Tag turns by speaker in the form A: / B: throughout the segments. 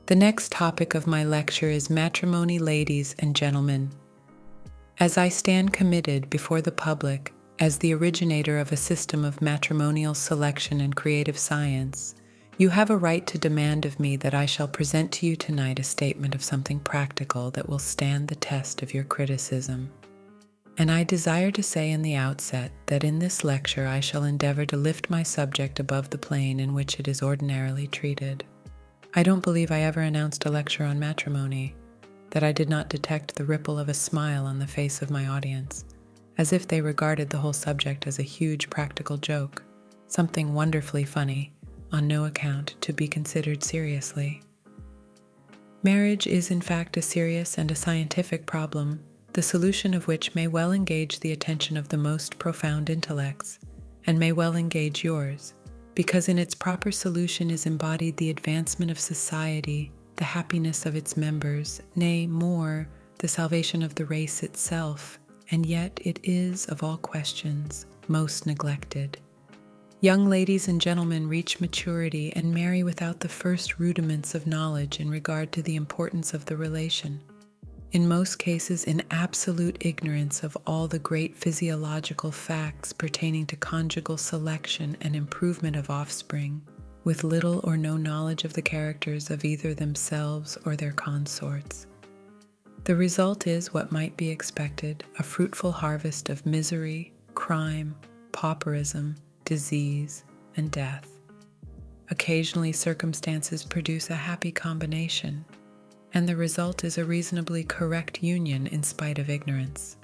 A: The next topic of my lecture is matrimony, ladies and gentlemen. As I stand committed before the public as the originator of a system of matrimonial selection and creative science, you have a right to demand of me that I shall present to you tonight a statement of something practical that will stand the test of your criticism. And I desire to say in the outset that in this lecture I shall endeavor to lift my subject above the plane in which it is ordinarily treated. I don't believe I ever announced a lecture on matrimony, that I did not detect the ripple of a smile on the face of my audience, as if they regarded the whole subject as a huge practical joke, something wonderfully funny, on no account to be considered seriously. Marriage is in fact a serious and a scientific problem, the solution of which may well engage the attention of the most profound intellects, and may well engage yours, because in its proper solution is embodied the advancement of society, the happiness of its members, nay, more, the salvation of the race itself, and yet it is, of all questions, most neglected. Young ladies and gentlemen reach maturity and marry without the first rudiments of knowledge in regard to the importance of the relation. In most cases, in absolute ignorance of all the great physiological facts pertaining to conjugal selection and improvement of offspring, with little or no knowledge of the characters of either themselves or their consorts. The result is what might be expected, a fruitful harvest of misery, crime, pauperism, disease, and death. Occasionally, circumstances produce a happy combination, and the result is a reasonably correct union in spite of ignorance.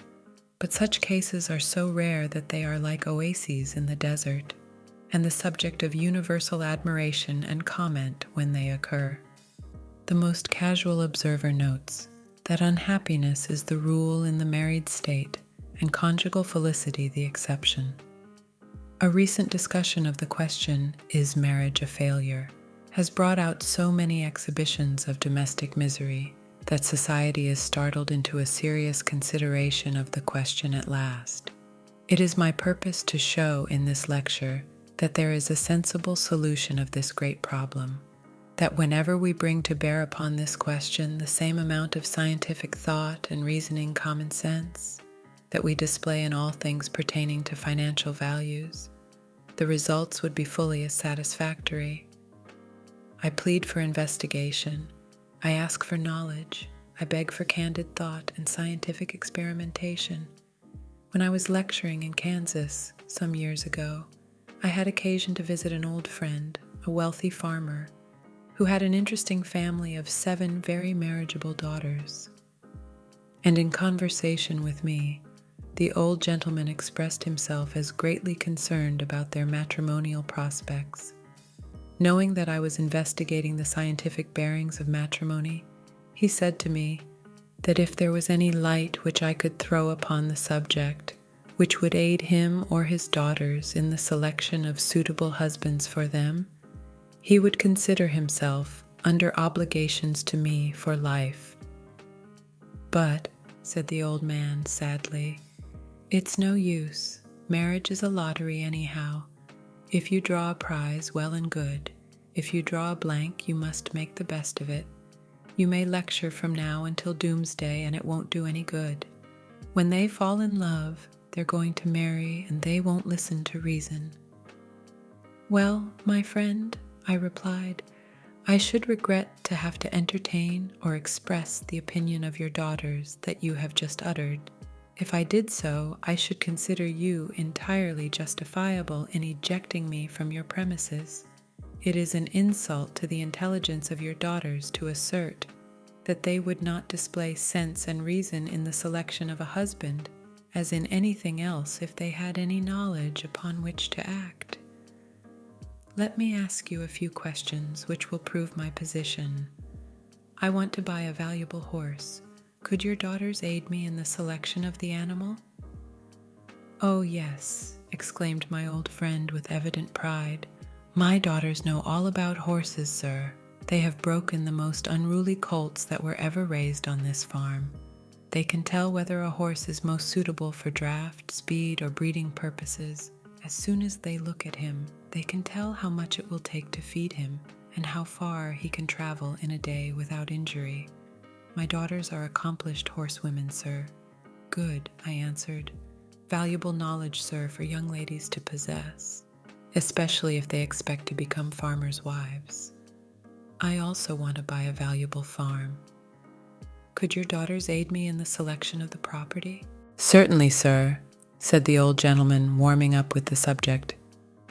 A: But such cases are so rare that they are like oases in the desert, and the subject of universal admiration and comment when they occur. The most casual observer notes that unhappiness is the rule in the married state, and conjugal felicity the exception. A recent discussion of the question, "Is marriage a failure?" has brought out so many exhibitions of domestic misery that society is startled into a serious consideration of the question at last. It is my purpose to show in this lecture that there is a sensible solution of this great problem, that whenever we bring to bear upon this question the same amount of scientific thought and reasoning common sense that we display in all things pertaining to financial values, the results would be fully as satisfactory. I plead for investigation, I ask for knowledge, I beg for candid thought and scientific experimentation. When I was lecturing in Kansas some years ago, I had occasion to visit an old friend, a wealthy farmer, who had an interesting family of 7 very marriageable daughters. And in conversation with me, the old gentleman expressed himself as greatly concerned about their matrimonial prospects. Knowing that I was investigating the scientific bearings of matrimony, he said to me that if there was any light which I could throw upon the subject, which would aid him or his daughters in the selection of suitable husbands for them, he would consider himself under obligations to me for life. "But," said the old man sadly, "it's no use. Marriage is a lottery anyhow. If you draw a prize, well and good. If you draw a blank, you must make the best of it. You may lecture from now until doomsday, and it won't do any good. When they fall in love, they're going to marry, and they won't listen to reason." "Well, my friend," I replied, "I should regret to have to entertain or express the opinion of your daughters that you have just uttered. If I did so, I should consider you entirely justifiable in ejecting me from your premises. It is an insult to the intelligence of your daughters to assert that they would not display sense and reason in the selection of a husband, as in anything else if they had any knowledge upon which to act. Let me ask you a few questions which will prove my position. I want to buy a valuable horse. Could your daughters aid me in the selection of the animal?" "Oh, yes," exclaimed my old friend with evident pride. "My daughters know all about horses, sir. They have broken the most unruly colts that were ever raised on this farm. They can tell whether a horse is most suitable for draft, speed, or breeding purposes. As soon as they look at him, they can tell how much it will take to feed him, and how far he can travel in a day without injury. My daughters are accomplished horsewomen, sir. Good, I answered. Valuable knowledge, sir, for young ladies to possess, especially if they expect to become farmers' wives. I also want to buy a valuable farm. Could your daughters aid me in the selection of the property? Certainly, sir, said the old gentleman, warming up with the subject.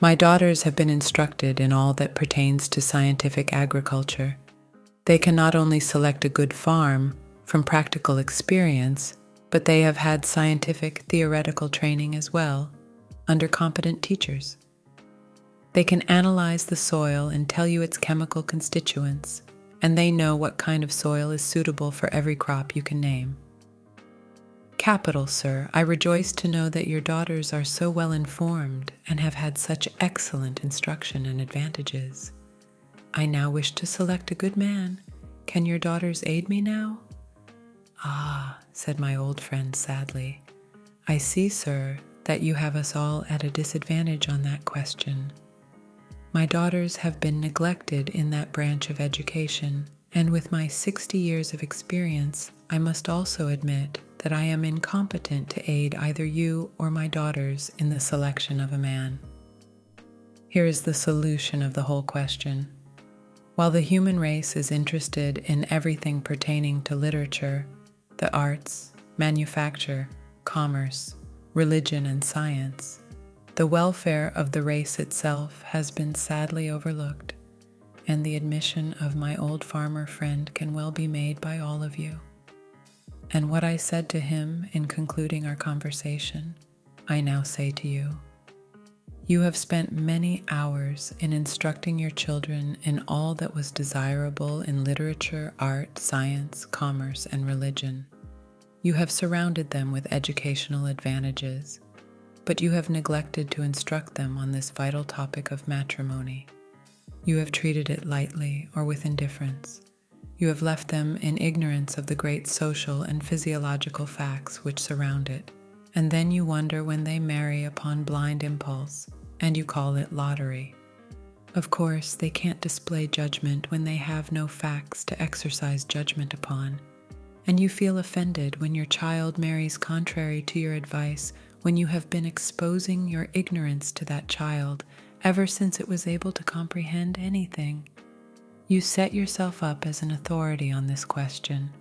A: My daughters have been instructed in all that pertains to scientific agriculture. They can not only select a good farm from practical experience, but they have had scientific theoretical training as well, under competent teachers. They can analyze the soil and tell you its chemical constituents, and they know what kind of soil is suitable for every crop you can name. Capital, sir. I rejoice to know that your daughters are so well informed and have had such excellent instruction and advantages. I now wish to select a good man. Can your daughters aid me now? Ah, said my old friend sadly. I see, sir, that you have us all at a disadvantage on that question. My daughters have been neglected in that branch of education, and with my 60 years of experience, I must also admit that I am incompetent to aid either you or my daughters in the selection of a man. Here is the solution of the whole question. While the human race is interested in everything pertaining to literature, the arts, manufacture, commerce, religion, and science, the welfare of the race itself has been sadly overlooked, and the admission of my old farmer friend can well be made by all of you. And what I said to him in concluding our conversation, I now say to you. You have spent many hours in instructing your children in all that was desirable in literature, art, science, commerce, and religion. You have surrounded them with educational advantages, but you have neglected to instruct them on this vital topic of matrimony. You have treated it lightly or with indifference. You have left them in ignorance of the great social and physiological facts which surround it, and then you wonder when they marry upon blind impulse, and you call it lottery. Of course, they can't display judgment when they have no facts to exercise judgment upon, and you feel offended when your child marries contrary to your advice, when you have been exposing your ignorance to that child ever since it was able to comprehend anything. You set yourself up as an authority on this question,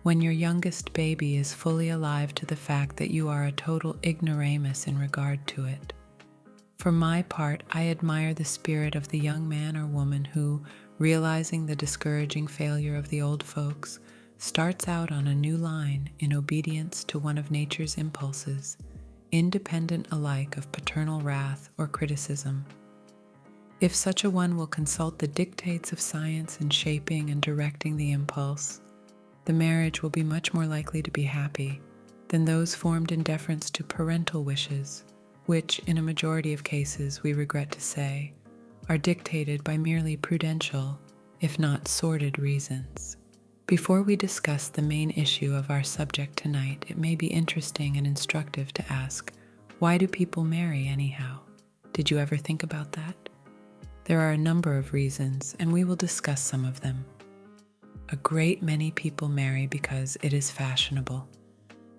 A: when your youngest baby is fully alive to the fact that you are a total ignoramus in regard to it. For my part, I admire the spirit of the young man or woman who, realizing the discouraging failure of the old folks, starts out on a new line in obedience to one of nature's impulses, independent alike of paternal wrath or criticism. If such a one will consult the dictates of science in shaping and directing the impulse, the marriage will be much more likely to be happy than those formed in deference to parental wishes, which, in a majority of cases, we regret to say, are dictated by merely prudential, if not sordid reasons. Before we discuss the main issue of our subject tonight, it may be interesting and instructive to ask, why do people marry anyhow? Did you ever think about that? There are a number of reasons, and we will discuss some of them. A great many people marry because it is fashionable.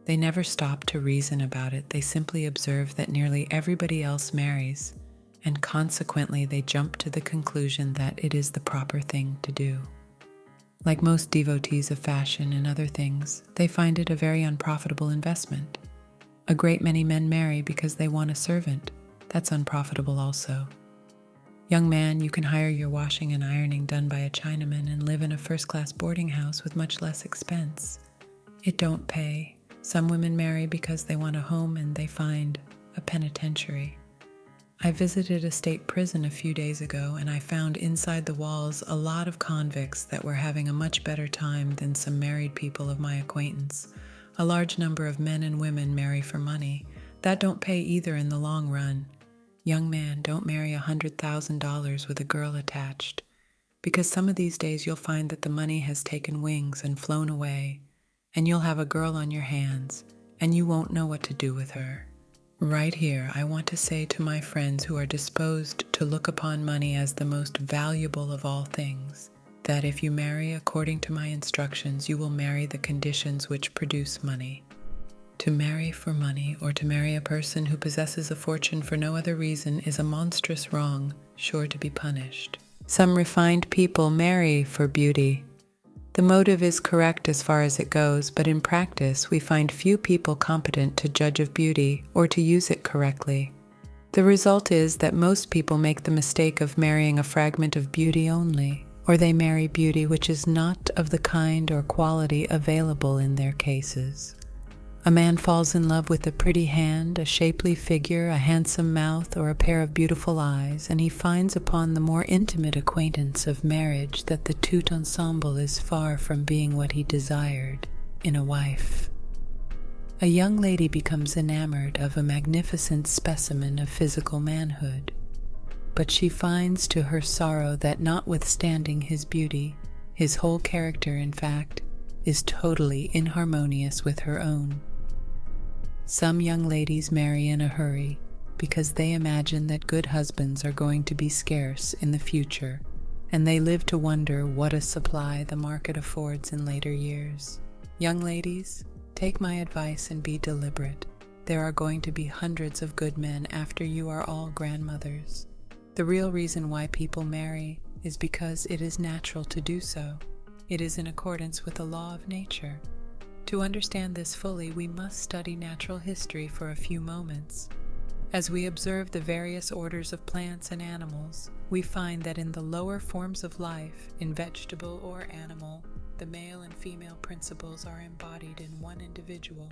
A: They never stop to reason about it. They simply observe that nearly everybody else marries, and consequently they jump to the conclusion that it is the proper thing to do. Like most devotees of fashion and other things, they find it a very unprofitable investment. A great many men marry because they want a servant. That's unprofitable also. Young man, you can hire your washing and ironing done by a Chinaman and live in a first-class boarding house with much less expense. It don't pay. Some women marry because they want a home and they find a penitentiary. I visited a state prison a few days ago, and I found inside the walls a lot of convicts that were having a much better time than some married people of my acquaintance. A large number of men and women marry for money. That don't pay either in the long run. Young man, don't marry $100,000 with a girl attached, because some of these days you'll find that the money has taken wings and flown away, and you'll have a girl on your hands, and you won't know what to do with her. Right here, I want to say to my friends who are disposed to look upon money as the most valuable of all things, that if you marry according to my instructions, you will marry the conditions which produce money. To marry for money, or to marry a person who possesses a fortune for no other reason, is a monstrous wrong, sure to be punished. Some refined people marry for beauty. The motive is correct as far as it goes, but in practice we find few people competent to judge of beauty or to use it correctly. The result is that most people make the mistake of marrying a fragment of beauty only, or they marry beauty which is not of the kind or quality available in their cases. A man falls in love with a pretty hand, a shapely figure, a handsome mouth, or a pair of beautiful eyes, and he finds upon the more intimate acquaintance of marriage that the tout ensemble is far from being what he desired in a wife. A young lady becomes enamored of a magnificent specimen of physical manhood, but she finds to her sorrow that notwithstanding his beauty, his whole character, in fact, is totally inharmonious with her own. Some young ladies marry in a hurry because they imagine that good husbands are going to be scarce in the future, and they live to wonder what a supply the market affords in later years. Young ladies, take my advice and be deliberate. There are going to be hundreds of good men after you are all grandmothers. The real reason why people marry is because it is natural to do so. It is in accordance with the law of nature. To understand this fully, we must study natural history for a few moments. As we observe the various orders of plants and animals, we find that in the lower forms of life, in vegetable or animal, the male and female principles are embodied in one individual,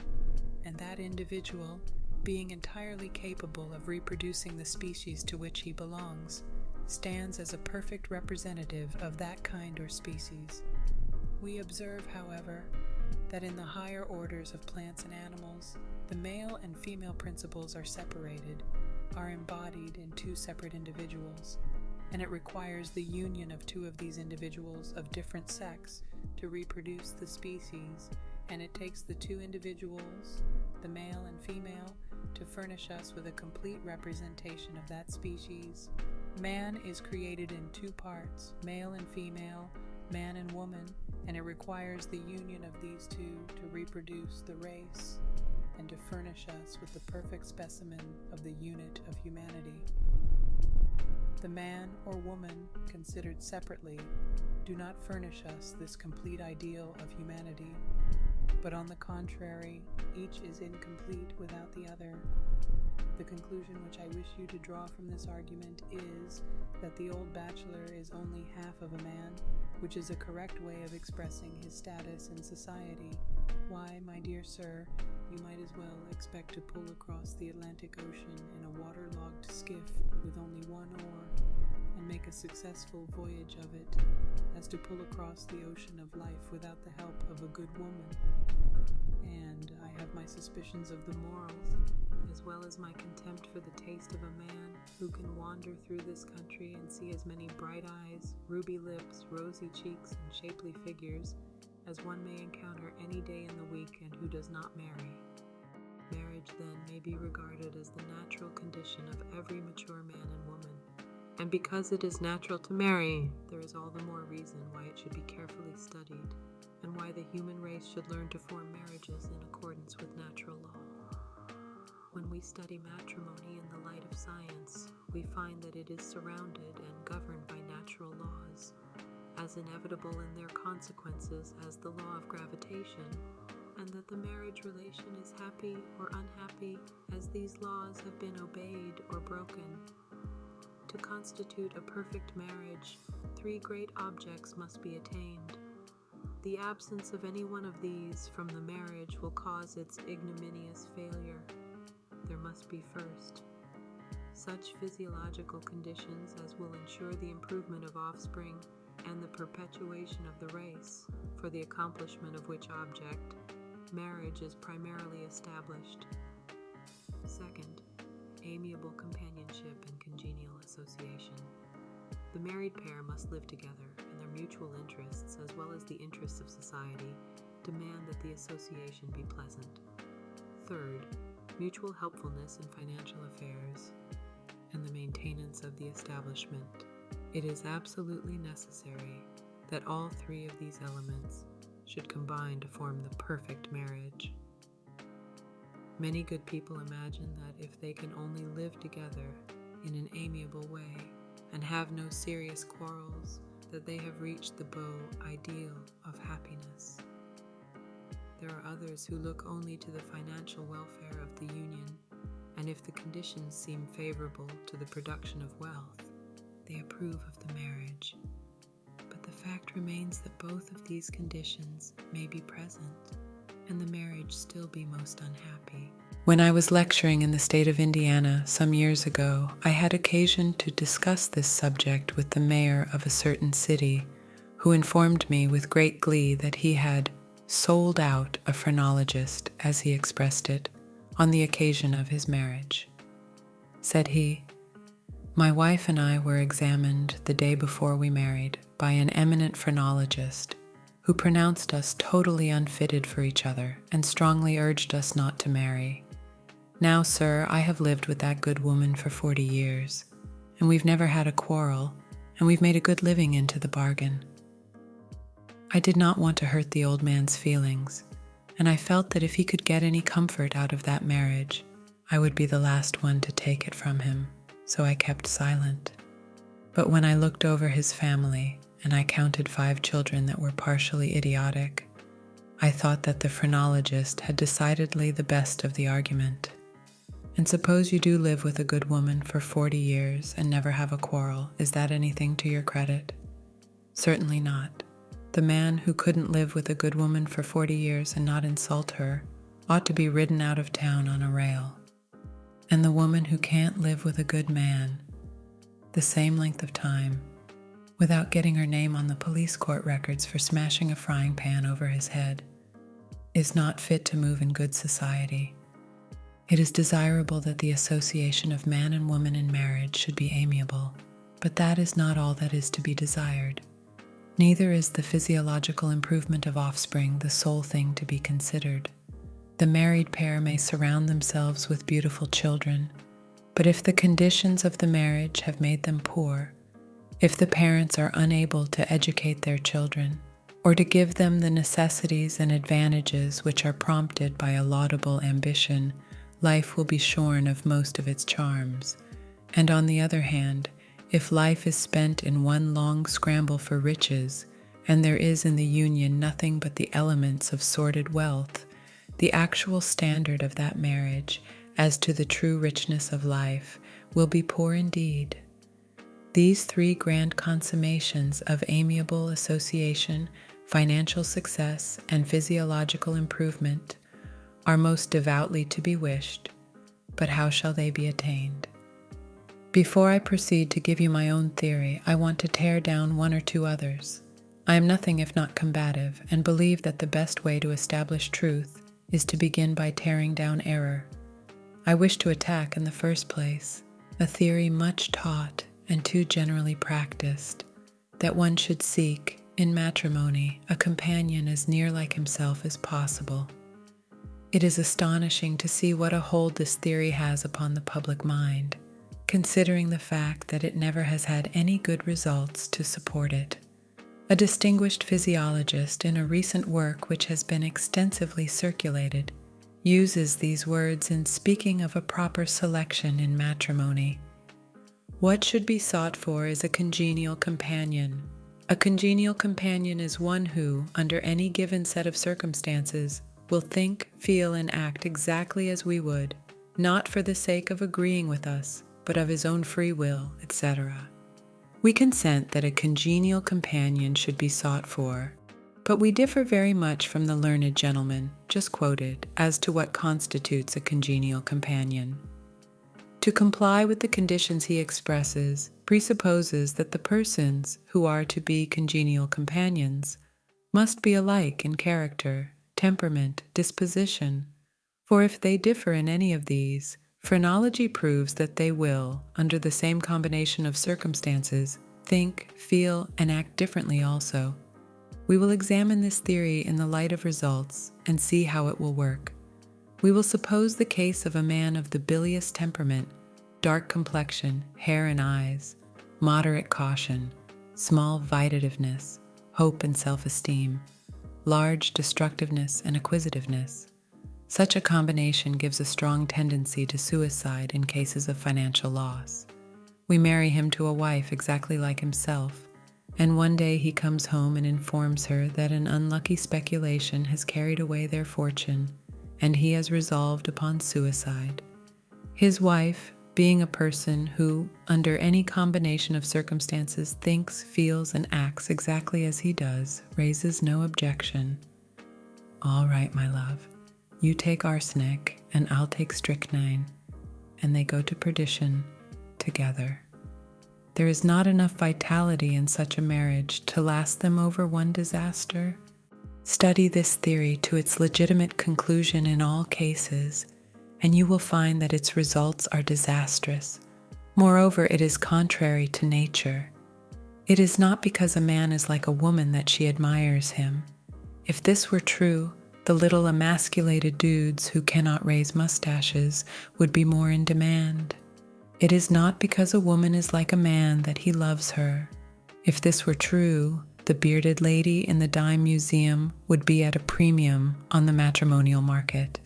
A: and that individual, being entirely capable of reproducing the species to which he belongs, stands as a perfect representative of that kind or species. We observe, however, that in the higher orders of plants and animals, the male and female principles are separated, are embodied in two separate individuals, and it requires the union of two of these individuals of different sex to reproduce the species, and it takes the two individuals, the male and female, to furnish us with a complete representation of that species. Man is created in two parts, male and female, man and woman, and it requires the union of these two to reproduce the race and to furnish us with the perfect specimen of the unit of humanity. The man or woman, considered separately, do not furnish us this complete ideal of humanity, but on the contrary, each is incomplete without the other. The conclusion which I wish you to draw from this argument is that the old bachelor is only half of a man, which is a correct way of expressing his status in society. Why, my dear sir, you might as well expect to pull across the Atlantic Ocean in a waterlogged skiff with only one oar, and make a successful voyage of it, as to pull across the ocean of life without the help of a good woman. And I have my suspicions of the morals, as well as my contempt for the taste of a man who can wander through this country and see as many bright eyes, ruby lips, rosy cheeks, and shapely figures as one may encounter any day in the week, and who does not marry. Marriage, then, may be regarded as the natural condition of every mature man and woman. And because it is natural to marry, there is all the more reason why it should be carefully studied, and why the human race should learn to form marriages in accordance with natural law. When we study matrimony in the light of science, we find that it is surrounded and governed by natural laws, as inevitable in their consequences as the law of gravitation, and that the marriage relation is happy or unhappy as these laws have been obeyed or broken. To constitute a perfect marriage, three great objects must be attained. The absence of any one of these from the marriage will cause its ignominious failure. There must be first such physiological conditions as will ensure the improvement of offspring and the perpetuation of the race, for the accomplishment of which object, marriage is primarily established. Second, amiable companionship and congenial association. The married pair must live together, and their mutual interests, as well as the interests of society, demand that the association be pleasant. Third, mutual helpfulness in financial affairs, and the maintenance of the establishment, it is absolutely necessary that all three of these elements should combine to form the perfect marriage. Many good people imagine that if they can only live together in an amiable way and have no serious quarrels, that they have reached the beau ideal of happiness. There are others who look only to the financial welfare of the union, and if the conditions seem favorable to the production of wealth, they approve of the marriage. But the fact remains that both of these conditions may be present, and the marriage still be most unhappy. When I was lecturing in the state of Indiana some years ago, I had occasion to discuss this subject with the mayor of a certain city, who informed me with great glee that he had sold out a phrenologist, as he expressed it, on the occasion of his marriage. Said he, "My wife and I were examined the day before we married by an eminent phrenologist who pronounced us totally unfitted for each other and strongly urged us not to marry. Now, sir, I have lived with that good woman for 40 years, and we've never had a quarrel, and we've made a good living into the bargain." I did not want to hurt the old man's feelings, and I felt that if he could get any comfort out of that marriage, I would be the last one to take it from him, so I kept silent. But when I looked over his family, and I counted 5 children that were partially idiotic, I thought that the phrenologist had decidedly the best of the argument. And suppose you do live with a good woman for 40 years and never have a quarrel, is that anything to your credit? Certainly not. The man who couldn't live with a good woman for 40 years and not insult her ought to be ridden out of town on a rail. And the woman who can't live with a good man the same length of time without getting her name on the police court records for smashing a frying pan over his head is not fit to move in good society. It is desirable that the association of man and woman in marriage should be amiable, but that is not all that is to be desired. Neither is the physiological improvement of offspring the sole thing to be considered. The married pair may surround themselves with beautiful children, but if the conditions of the marriage have made them poor, if the parents are unable to educate their children, or to give them the necessities and advantages which are prompted by a laudable ambition, life will be shorn of most of its charms. And on the other hand, if life is spent in one long scramble for riches, and there is in the union nothing but the elements of sordid wealth, the actual standard of that marriage, as to the true richness of life, will be poor indeed. These 3 grand consummations of amiable association, financial success, and physiological improvement are most devoutly to be wished, but how shall they be attained? Before I proceed to give you my own theory, I want to tear down 1 or 2 others. I am nothing if not combative, and believe that the best way to establish truth is to begin by tearing down error. I wish to attack, in the first place, a theory much taught and too generally practiced, that one should seek, in matrimony, a companion as near like himself as possible. It is astonishing to see what a hold this theory has upon the public mind, considering the fact that it never has had any good results to support it. A distinguished physiologist, in a recent work which has been extensively circulated, uses these words in speaking of a proper selection in matrimony. What should be sought for is a congenial companion. A congenial companion is one who, under any given set of circumstances, will think, feel, and act exactly as we would, not for the sake of agreeing with us, but of his own free will, etc. We consent that a congenial companion should be sought for, but we differ very much from the learned gentleman just quoted as to what constitutes a congenial companion. To comply with the conditions he expresses presupposes that the persons who are to be congenial companions must be alike in character, temperament, disposition, for if they differ in any of these, phrenology proves that they will, under the same combination of circumstances, think, feel, and act differently also. We will examine this theory in the light of results and see how it will work. We will suppose the case of a man of the bilious temperament, dark complexion, hair and eyes, moderate caution, small vitativeness, hope and self-esteem, large destructiveness and acquisitiveness. Such a combination gives a strong tendency to suicide in cases of financial loss. We marry him to a wife exactly like himself, and one day he comes home and informs her that an unlucky speculation has carried away their fortune, and he has resolved upon suicide. His wife, being a person who, under any combination of circumstances, thinks, feels, and acts exactly as he does, raises no objection. "All right, my love, you take arsenic and I'll take strychnine," and they go to perdition together. There is not enough vitality in such a marriage to last them over one disaster. Study this theory to its legitimate conclusion in all cases, and you will find that its results are disastrous. Moreover, it is contrary to nature. It is not because a man is like a woman that she admires him. If this were true, the little emasculated dudes who cannot raise mustaches would be more in demand. It is not because a woman is like a man that he loves her. If this were true, the bearded lady in the dime museum would be at a premium on the matrimonial market.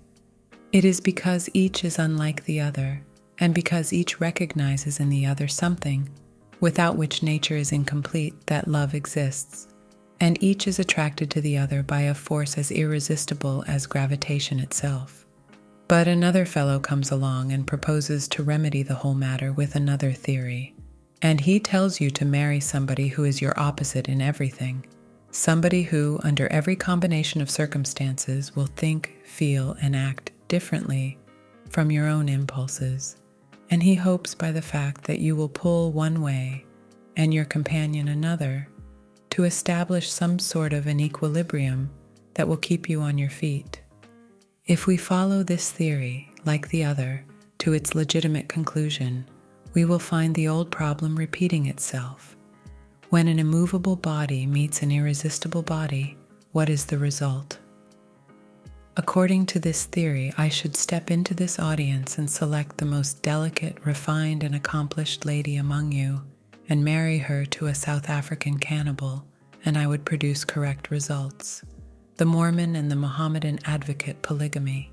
A: It is because each is unlike the other, and because each recognizes in the other something without which nature is incomplete, that love exists, and each is attracted to the other by a force as irresistible as gravitation itself. But another fellow comes along and proposes to remedy the whole matter with another theory, and he tells you to marry somebody who is your opposite in everything, somebody who, under every combination of circumstances, will think, feel, and act differently from your own impulses, and he hopes by the fact that you will pull one way and your companion another to establish some sort of an equilibrium that will keep you on your feet. If we follow this theory, like the other, to its legitimate conclusion, we will find the old problem repeating itself. When an immovable body meets an irresistible body, what is the result? According to this theory, I should step into this audience and select the most delicate, refined, and accomplished lady among you, and marry her to a South African cannibal, and I would produce correct results. The Mormon and the Mohammedan advocate polygamy.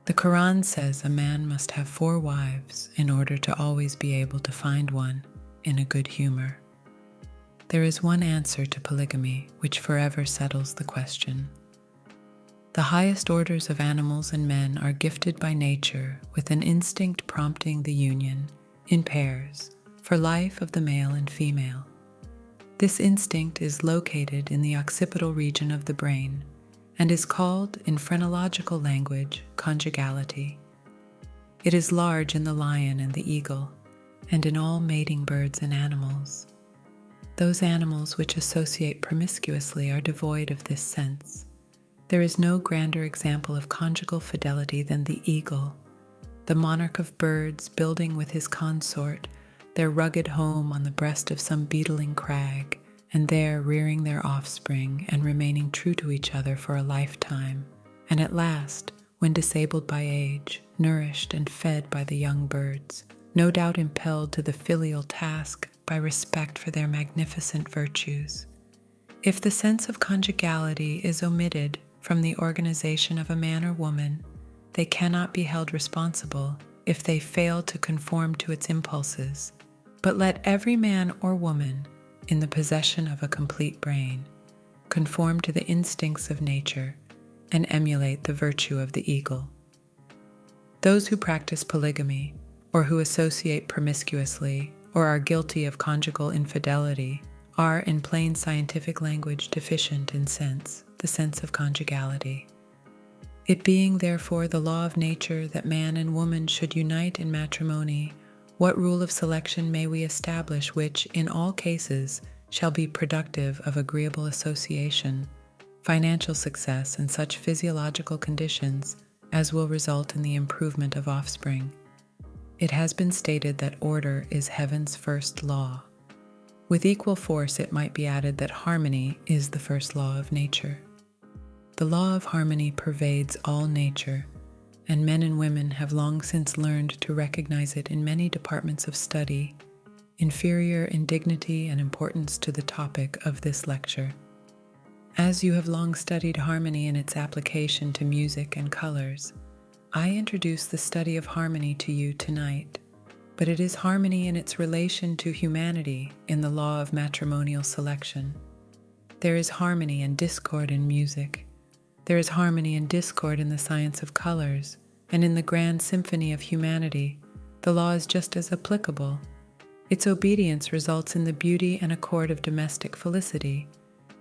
A: The Quran says a man must have 4 wives in order to always be able to find one in a good humor. There is one answer to polygamy which forever settles the question. The highest orders of animals and men are gifted by nature with an instinct prompting the union, in pairs, for life of the male and female. This instinct is located in the occipital region of the brain, and is called, in phrenological language, conjugality. It is large in the lion and the eagle, and in all mating birds and animals. Those animals which associate promiscuously are devoid of this sense. There is no grander example of conjugal fidelity than the eagle, the monarch of birds building with his consort their rugged home on the breast of some beetling crag, and there rearing their offspring and remaining true to each other for a lifetime, and at last, when disabled by age, nourished and fed by the young birds, no doubt impelled to the filial task by respect for their magnificent virtues. If the sense of conjugality is omitted from the organization of a man or woman, they cannot be held responsible if they fail to conform to its impulses. But let every man or woman in the possession of a complete brain, conform to the instincts of nature, and emulate the virtue of the eagle. Those who practice polygamy, or who associate promiscuously, or are guilty of conjugal infidelity, are, in plain scientific language, deficient in sense, the sense of conjugality. It being therefore the law of nature that man and woman should unite in matrimony, what rule of selection may we establish which, in all cases, shall be productive of agreeable association, financial success, and such physiological conditions as will result in the improvement of offspring? It has been stated that order is heaven's first law. With equal force, it might be added that harmony is the first law of nature. The law of harmony pervades all nature, and men and women have long since learned to recognize it in many departments of study, inferior in dignity and importance to the topic of this lecture. As you have long studied harmony in its application to music and colors, I introduce the study of harmony to you tonight, but it is harmony in its relation to humanity in the law of matrimonial selection. There is harmony and discord in music. There is harmony and discord in the science of colors, and in the grand symphony of humanity, the law is just as applicable. Its obedience results in the beauty and accord of domestic felicity.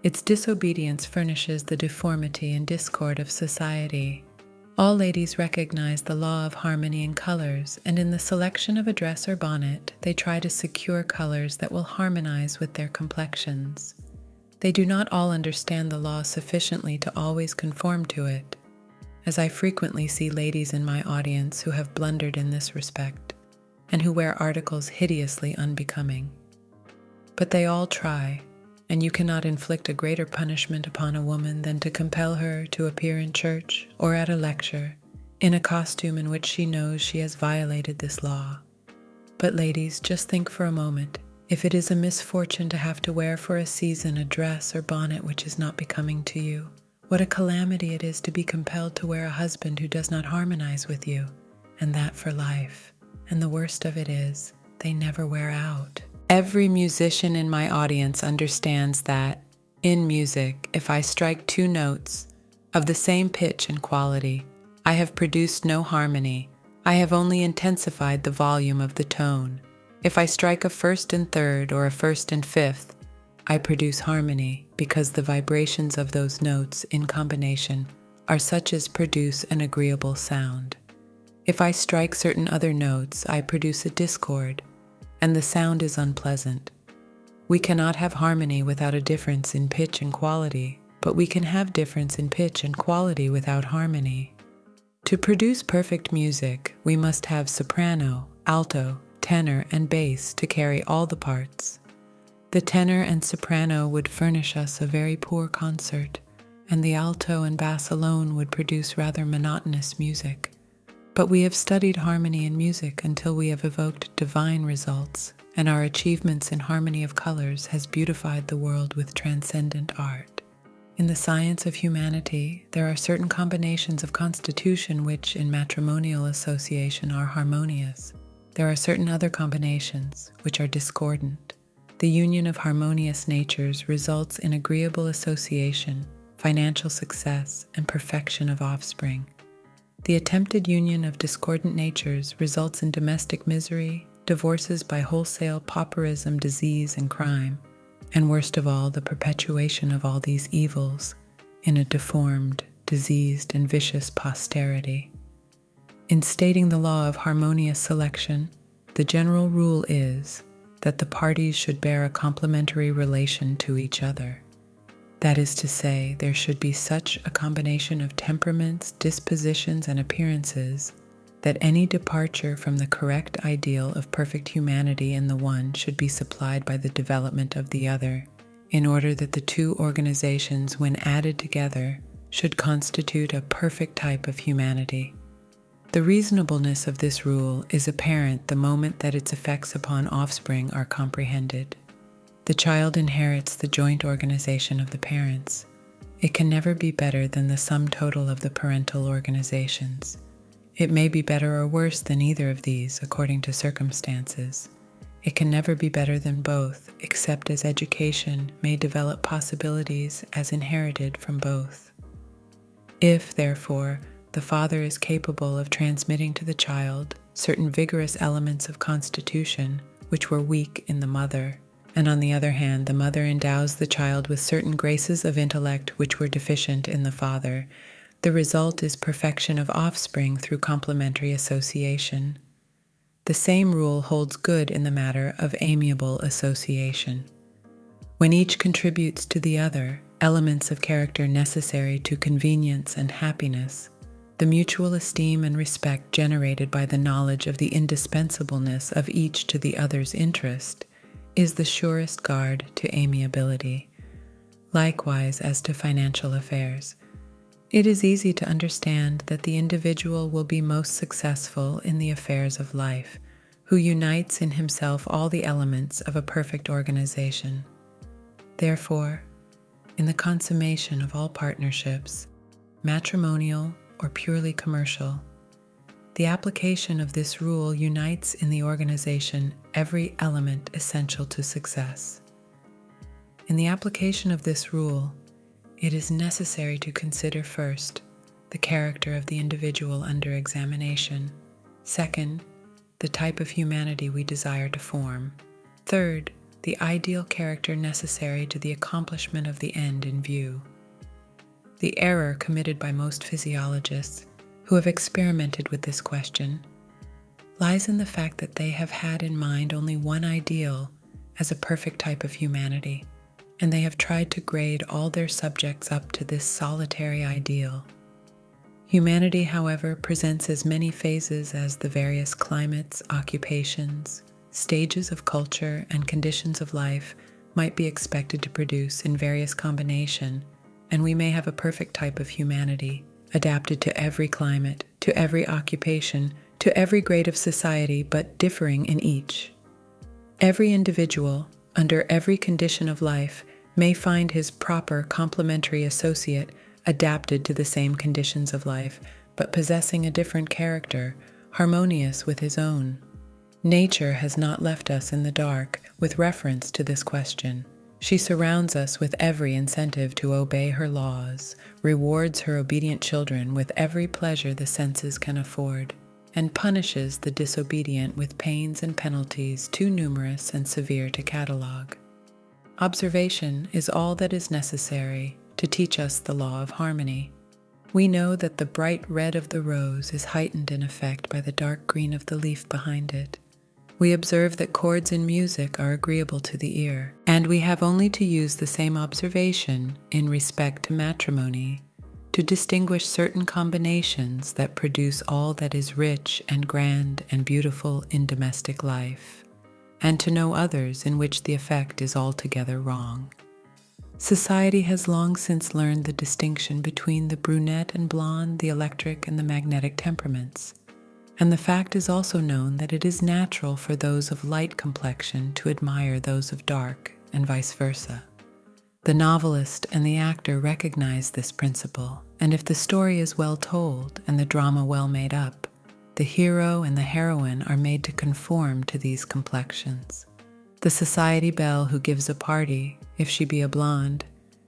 A: Its disobedience furnishes the deformity and discord of society. All ladies recognize the law of harmony in colors, and in the selection of a dress or bonnet, they try to secure colors that will harmonize with their complexions. They do not all understand the law sufficiently to always conform to it, as I frequently see ladies in my audience who have blundered in this respect, and who wear articles hideously unbecoming. But they all try, and you cannot inflict a greater punishment upon a woman than to compel her to appear in church or at a lecture in a costume in which she knows she has violated this law. But ladies, just think for a moment. If it is a misfortune to have to wear for a season a dress or bonnet which is not becoming to you, what a calamity it is to be compelled to wear a husband who does not harmonize with you, and that for life. And the worst of it is, they never wear out. Every musician in my audience understands that, in music, if I strike two notes of the same pitch and quality, I have produced no harmony. I have only intensified the volume of the tone. If I strike a first and third or a first and fifth, I produce harmony because the vibrations of those notes in combination are such as produce an agreeable sound. If I strike certain other notes, I produce a discord, and the sound is unpleasant. We cannot have harmony without a difference in pitch and quality, but we can have difference in pitch and quality without harmony. To produce perfect music, we must have soprano, alto, tenor, and bass to carry all the parts. The tenor and soprano would furnish us a very poor concert, and the alto and bass alone would produce rather monotonous music. But we have studied harmony in music until we have evoked divine results, and our achievements in harmony of colors has beautified the world with transcendent art. In the science of humanity, there are certain combinations of constitution which, in matrimonial association, are harmonious. There are certain other combinations which are discordant. The union of harmonious natures results in agreeable association, financial success, and perfection of offspring. The attempted union of discordant natures results in domestic misery, divorces by wholesale pauperism, disease, and crime, and worst of all, the perpetuation of all these evils in a deformed, diseased, and vicious posterity. In stating the law of harmonious selection, the general rule is that the parties should bear a complementary relation to each other. That is to say, there should be such a combination of temperaments, dispositions, and appearances that any departure from the correct ideal of perfect humanity in the one should be supplied by the development of the other, in order that the two organizations, when added together, should constitute a perfect type of humanity. The reasonableness of this rule is apparent the moment that its effects upon offspring are comprehended. The child inherits the joint organization of the parents. It can never be better than the sum total of the parental organizations. It may be better or worse than either of these, according to circumstances. It can never be better than both, except as education may develop possibilities as inherited from both. If, therefore, the father is capable of transmitting to the child certain vigorous elements of constitution which were weak in the mother, and on the other hand, the mother endows the child with certain graces of intellect which were deficient in the father, the result is perfection of offspring through complementary association. The same rule holds good in the matter of amiable association. When each contributes to the other elements of character necessary to convenience and happiness, the mutual esteem and respect generated by the knowledge of the indispensableness of each to the other's interest is the surest guard to amiability. Likewise, as to financial affairs, It is easy to understand that the individual will be most successful in the affairs of life, who unites in himself all the elements of a perfect organization. Therefore, in the consummation of all partnerships, matrimonial or purely commercial, the application of this rule unites in the organization every element essential to success. In the application of this rule, it is necessary to consider first the character of the individual under examination, second, the type of humanity we desire to form, third, the ideal character necessary to the accomplishment of the end in view. The error committed by most physiologists who have experimented with this question lies in the fact that they have had in mind only one ideal as a perfect type of humanity, and they have tried to grade all their subjects up to this solitary ideal. Humanity, however, presents as many phases as the various climates, occupations, stages of culture, and conditions of life might be expected to produce in various combination, and we may have a perfect type of humanity, adapted to every climate, to every occupation, to every grade of society, but differing in each. Every individual, under every condition of life, may find his proper complementary associate adapted to the same conditions of life, but possessing a different character, harmonious with his own. Nature has not left us in the dark with reference to this question. She surrounds us with every incentive to obey her laws, rewards her obedient children with every pleasure the senses can afford, and punishes the disobedient with pains and penalties too numerous and severe to catalogue. Observation is all that is necessary to teach us the law of harmony. We know that the bright red of the rose is heightened in effect by the dark green of the leaf behind it. We observe that chords in music are agreeable to the ear, and we have only to use the same observation in respect to matrimony to distinguish certain combinations that produce all that is rich and grand and beautiful in domestic life, and to know others in which the effect is altogether wrong. Society has long since learned the distinction between the brunette and blonde, the electric and the magnetic temperaments, and the fact is also known that it is natural for those of light complexion to admire those of dark, and vice versa. The novelist and the actor recognize this principle, and if the story is well told and the drama well made up, the hero and the heroine are made to conform to these complexions. The society belle who gives a party, if she be a blonde,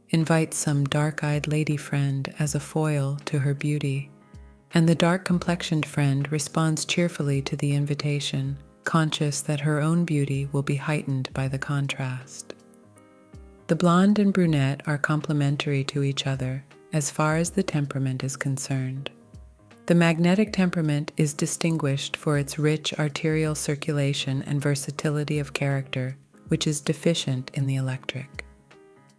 A: invites some dark-eyed lady friend as a foil to her beauty, and the dark-complexioned friend responds cheerfully to the invitation, conscious that her own beauty will be heightened by the contrast. The blonde and brunette are complementary to each other as far as the temperament is concerned. The magnetic temperament is distinguished for its rich arterial circulation and versatility of character, which is deficient in the electric.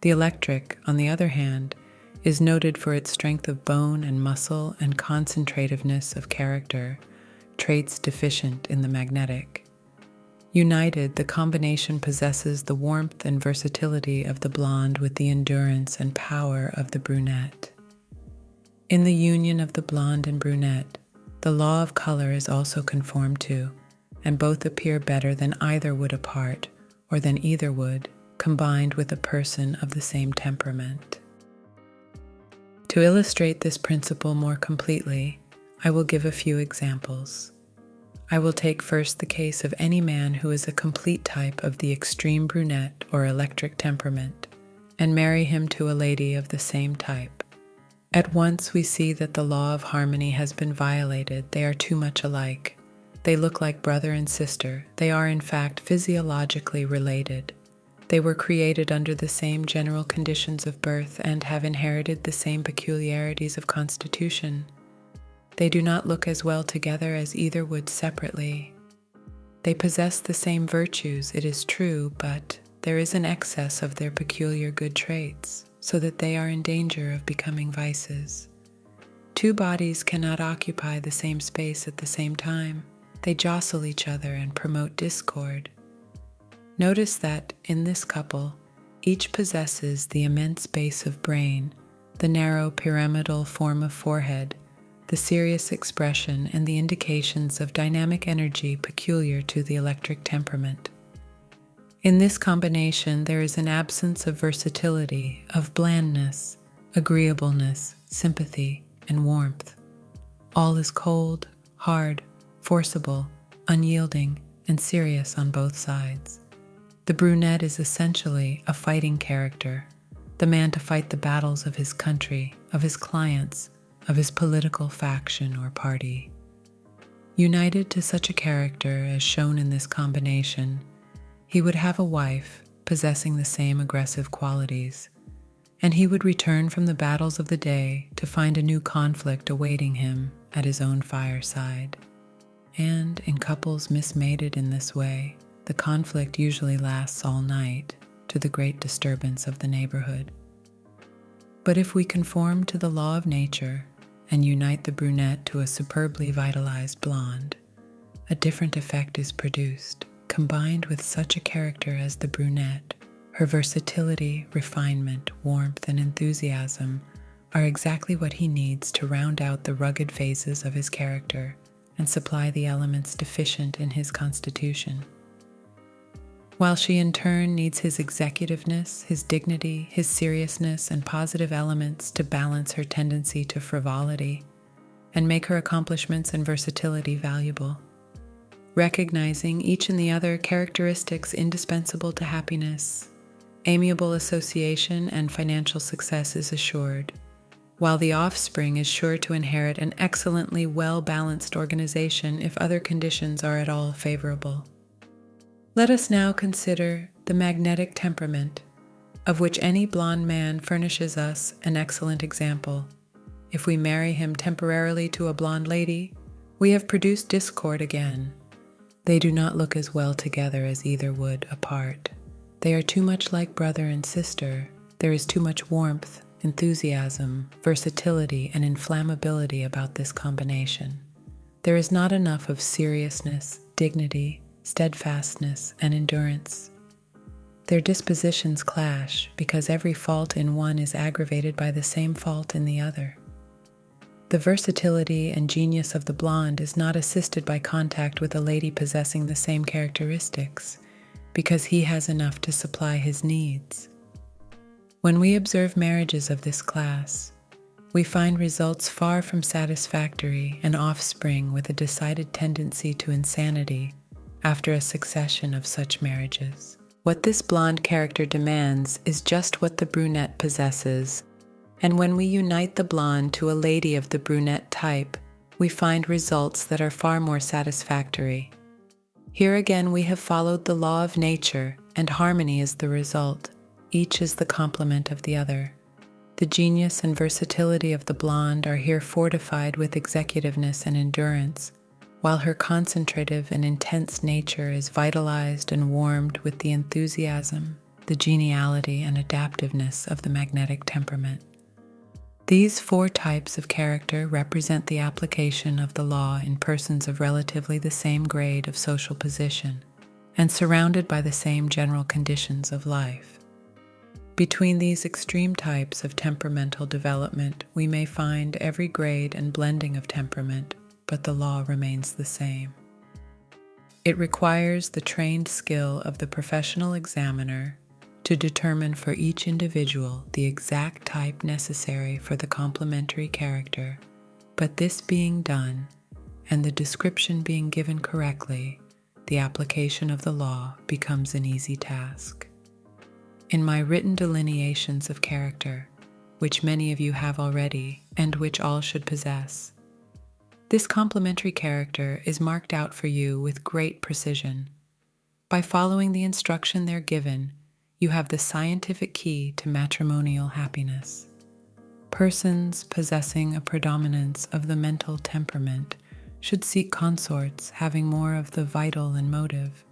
A: The electric, on the other hand, is noted for its strength of bone and muscle and concentrativeness of character, traits deficient in the magnetic. United, the combination possesses the warmth and versatility of the blonde with the endurance and power of the brunette. In the union of the blonde and brunette, the law of color is also conformed to, and both appear better than either would apart, or than either would, combined with a person of the same temperament. To illustrate this principle more completely, I will give a few examples. I will take first the case of any man who is a complete type of the extreme brunette or electric temperament, and marry him to a lady of the same type. At once we see that the law of harmony has been violated. They are too much alike. They look like brother and sister. They are in fact physiologically related. They were created under the same general conditions of birth and have inherited the same peculiarities of constitution. They do not look as well together as either would separately. They possess the same virtues, it is true, but there is an excess of their peculiar good traits, so that they are in danger of becoming vices. Two bodies cannot occupy the same space at the same time. They jostle each other and promote discord. Notice that, in this couple, each possesses the immense base of brain, the narrow pyramidal form of forehead, the serious expression, and the indications of dynamic energy peculiar to the electric temperament. In this combination, there is an absence of versatility, of blandness, agreeableness, sympathy, and warmth. All is cold, hard, forcible, unyielding, and serious on both sides. The brunette is essentially a fighting character, the man to fight the battles of his country, of his clients, of his political faction or party. United to such a character as shown in this combination, he would have a wife possessing the same aggressive qualities, and he would return from the battles of the day to find a new conflict awaiting him at his own fireside. And in couples mismated in this way, the conflict usually lasts all night, to the great disturbance of the neighborhood. But if we conform to the law of nature and unite the brunette to a superbly vitalized blonde, a different effect is produced. Combined with such a character as the brunette, her versatility, refinement, warmth, and enthusiasm are exactly what he needs to round out the rugged phases of his character and supply the elements deficient in his constitution. While she in turn needs his executiveness, his dignity, his seriousness, and positive elements to balance her tendency to frivolity and make her accomplishments and versatility valuable. Recognizing each and the other characteristics indispensable to happiness, amiable association and financial success is assured, while the offspring is sure to inherit an excellently well-balanced organization if other conditions are at all favorable. Let us now consider the magnetic temperament, of which any blonde man furnishes us an excellent example. If we marry him temporarily to a blonde lady, we have produced discord again. They do not look as well together as either would apart. They are too much like brother and sister. There is too much warmth, enthusiasm, versatility, and inflammability about this combination. There is not enough of seriousness, dignity, steadfastness, and endurance. Their dispositions clash because every fault in one is aggravated by the same fault in the other. The versatility and genius of the blonde is not assisted by contact with a lady possessing the same characteristics, because he has enough to supply his needs. When we observe marriages of this class, we find results far from satisfactory and offspring with a decided tendency to insanity after a succession of such marriages. What this blonde character demands is just what the brunette possesses. And when we unite the blonde to a lady of the brunette type, we find results that are far more satisfactory. Here again we have followed the law of nature, and harmony is the result. Each is the complement of the other. The genius and versatility of the blonde are here fortified with executiveness and endurance, while her concentrative and intense nature is vitalized and warmed with the enthusiasm, the geniality, and adaptiveness of the magnetic temperament. These four types of character represent the application of the law in persons of relatively the same grade of social position and surrounded by the same general conditions of life. Between these extreme types of temperamental development, we may find every grade and blending of temperament, but the law remains the same. It requires the trained skill of the professional examiner to determine for each individual the exact type necessary for the complementary character, but this being done, and the description being given correctly, the application of the law becomes an easy task. In my written delineations of character, which many of you have already, and which all should possess, this complementary character is marked out for you with great precision. By following the instruction there given, you have the scientific key to matrimonial happiness. Persons possessing a predominance of the mental temperament should seek consorts having more of the vital and motive.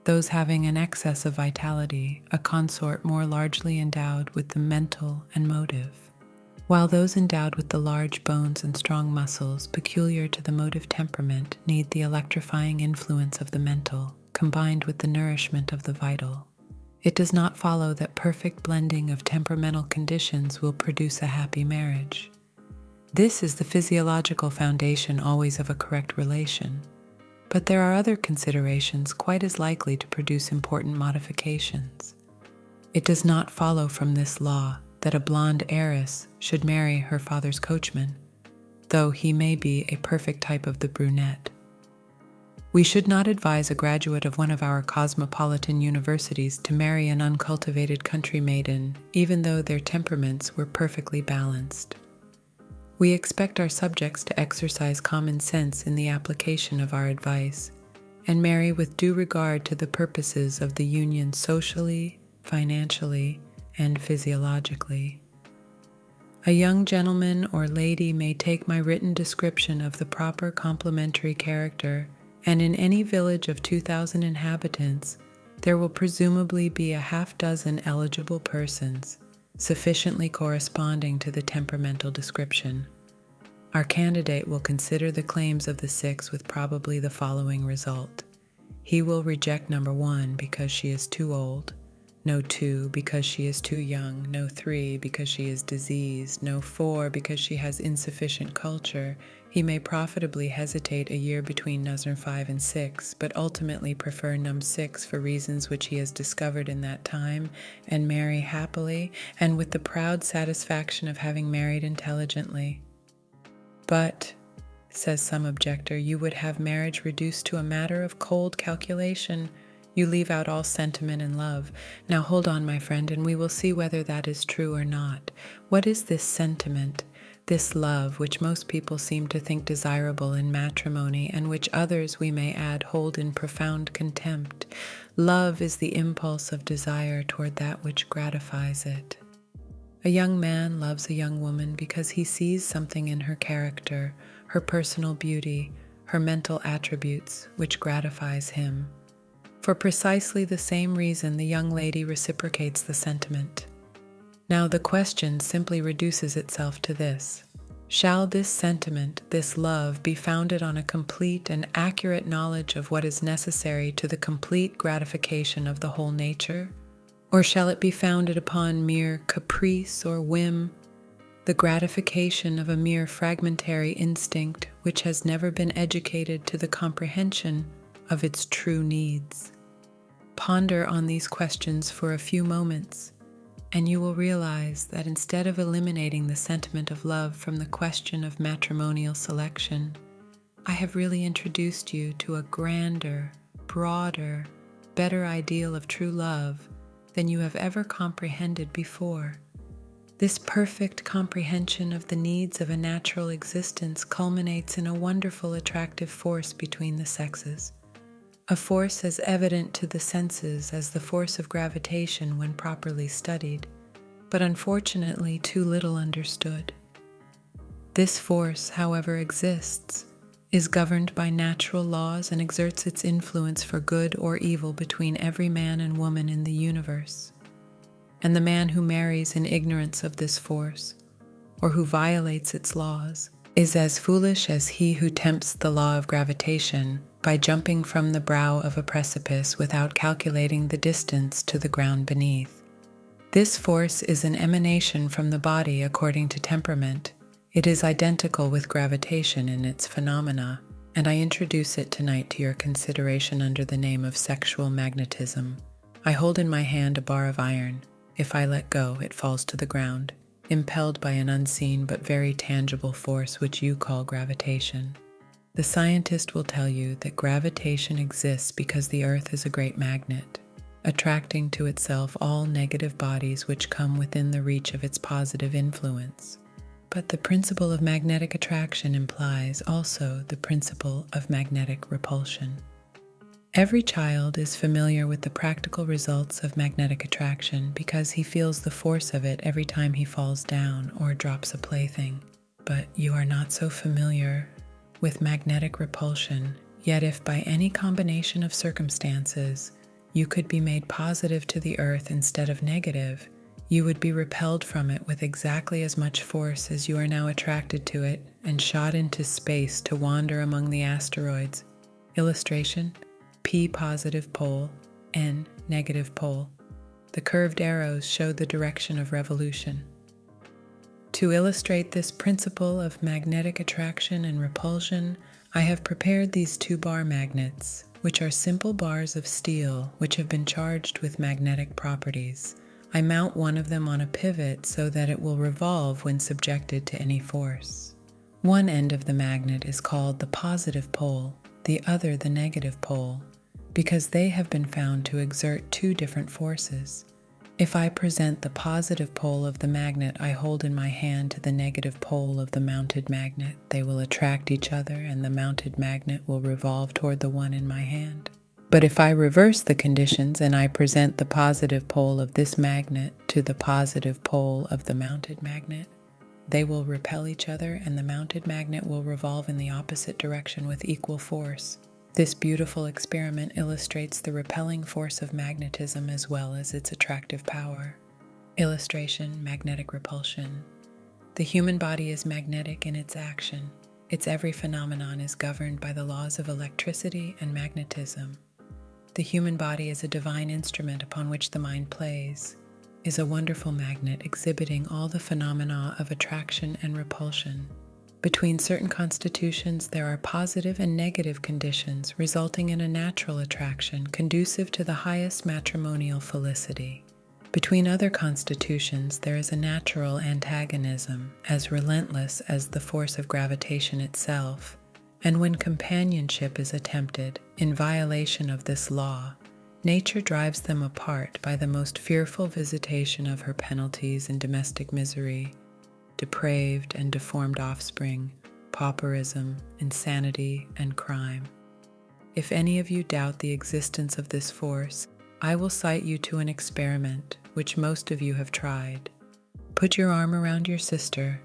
A: Those having an excess of vitality, a consort more largely endowed with the mental and motive, while those endowed with the large bones and strong muscles peculiar to the motive temperament need the electrifying influence of the mental, combined with the nourishment of the vital. It does not follow that perfect blending of temperamental conditions will produce a happy marriage. This is the physiological foundation always of a correct relation. But there are other considerations quite as likely to produce important modifications. It does not follow from this law that a blonde heiress should marry her father's coachman, though he may be a perfect type of the brunette. We should not advise a graduate of one of our cosmopolitan universities to marry an uncultivated country maiden, even though their temperaments were perfectly balanced. We expect our subjects to exercise common sense in the application of our advice, and marry with due regard to the purposes of the union socially, financially, and physiologically. A young gentleman or lady may take my written description of the proper complementary character, and in any village of 2,000 inhabitants, there will presumably be a half-dozen eligible persons, sufficiently corresponding to the temperamental description. Our candidate will consider the claims of the 6 with probably the following result. He will reject number 1 because she is too old, no 2 because she is too young, no 3 because she is diseased, no 4 because she has insufficient culture. He may profitably hesitate a year between number 5 and 6, but ultimately prefer number 6 for reasons which he has discovered in that time, and marry happily and with the proud satisfaction of having married intelligently. But, says some objector, you would have marriage reduced to a matter of cold calculation. You leave out all sentiment and love. Now hold on, my friend, and we will see whether that is true or not. What is this sentiment, this love, which most people seem to think desirable in matrimony, and which others, we may add, hold in profound contempt? Love is the impulse of desire toward that which gratifies it. A young man loves a young woman because he sees something in her character, her personal beauty, her mental attributes, which gratifies him. For precisely the same reason, the young lady reciprocates the sentiment. Now the question simply reduces itself to this: shall this sentiment, this love, be founded on a complete and accurate knowledge of what is necessary to the complete gratification of the whole nature? Or shall it be founded upon mere caprice or whim, the gratification of a mere fragmentary instinct which has never been educated to the comprehension of its true needs? Ponder on these questions for a few moments, and you will realize that instead of eliminating the sentiment of love from the question of matrimonial selection, I have really introduced you to a grander, broader, better ideal of true love than you have ever comprehended before. This perfect comprehension of the needs of a natural existence culminates in a wonderful attractive force between the sexes, a force as evident to the senses as the force of gravitation when properly studied, but unfortunately too little understood. This force, however, exists, is governed by natural laws, and exerts its influence for good or evil between every man and woman in the universe. And the man who marries in ignorance of this force, or who violates its laws, is as foolish as he who tempts the law of gravitation by jumping from the brow of a precipice without calculating the distance to the ground beneath. This force is an emanation from the body according to temperament. It is identical with gravitation in its phenomena, and I introduce it tonight to your consideration under the name of sexual magnetism. I hold in my hand a bar of iron. If I let go, it falls to the ground, impelled by an unseen but very tangible force which you call gravitation. The scientist will tell you that gravitation exists because the Earth is a great magnet, attracting to itself all negative bodies which come within the reach of its positive influence. But the principle of magnetic attraction implies also the principle of magnetic repulsion. Every child is familiar with the practical results of magnetic attraction because he feels the force of it every time he falls down or drops a plaything. But you are not so familiar with magnetic repulsion, yet if by any combination of circumstances you could be made positive to the earth instead of negative, you would be repelled from it with exactly as much force as you are now attracted to it and shot into space to wander among the asteroids. Illustration: P positive pole, N negative pole. The curved arrows show the direction of revolution. To illustrate this principle of magnetic attraction and repulsion, I have prepared these 2-bar magnets, which are simple bars of steel which have been charged with magnetic properties. I mount one of them on a pivot so that it will revolve when subjected to any force. One end of the magnet is called the positive pole, the other the negative pole, because they have been found to exert 2 different forces. If I present the positive pole of the magnet I hold in my hand to the negative pole of the mounted magnet, they will attract each other and the mounted magnet will revolve toward the one in my hand. But if I reverse the conditions and I present the positive pole of this magnet to the positive pole of the mounted magnet, they will repel each other and the mounted magnet will revolve in the opposite direction with equal force. This beautiful experiment illustrates the repelling force of magnetism as well as its attractive power. Illustration: magnetic repulsion. The human body is magnetic in its action. Its every phenomenon is governed by the laws of electricity and magnetism. The human body is a divine instrument upon which the mind plays, is a wonderful magnet exhibiting all the phenomena of attraction and repulsion. Between certain constitutions, there are positive and negative conditions, resulting in a natural attraction conducive to the highest matrimonial felicity. Between other constitutions, there is a natural antagonism, as relentless as the force of gravitation itself, and when companionship is attempted, in violation of this law, nature drives them apart by the most fearful visitation of her penalties and domestic misery, depraved and deformed offspring, pauperism, insanity, and crime. If any of you doubt the existence of this force, I will cite you to an experiment which most of you have tried. Put your arm around your sister,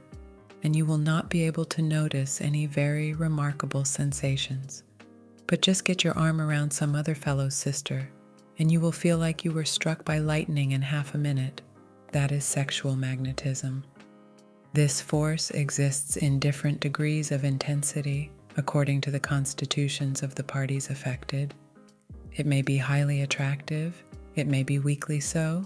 A: and you will not be able to notice any very remarkable sensations. But just get your arm around some other fellow's sister, and you will feel like you were struck by lightning in half a minute. That is sexual magnetism. This force exists in different degrees of intensity according to the constitutions of the parties affected. It may be highly attractive, it may be weakly so,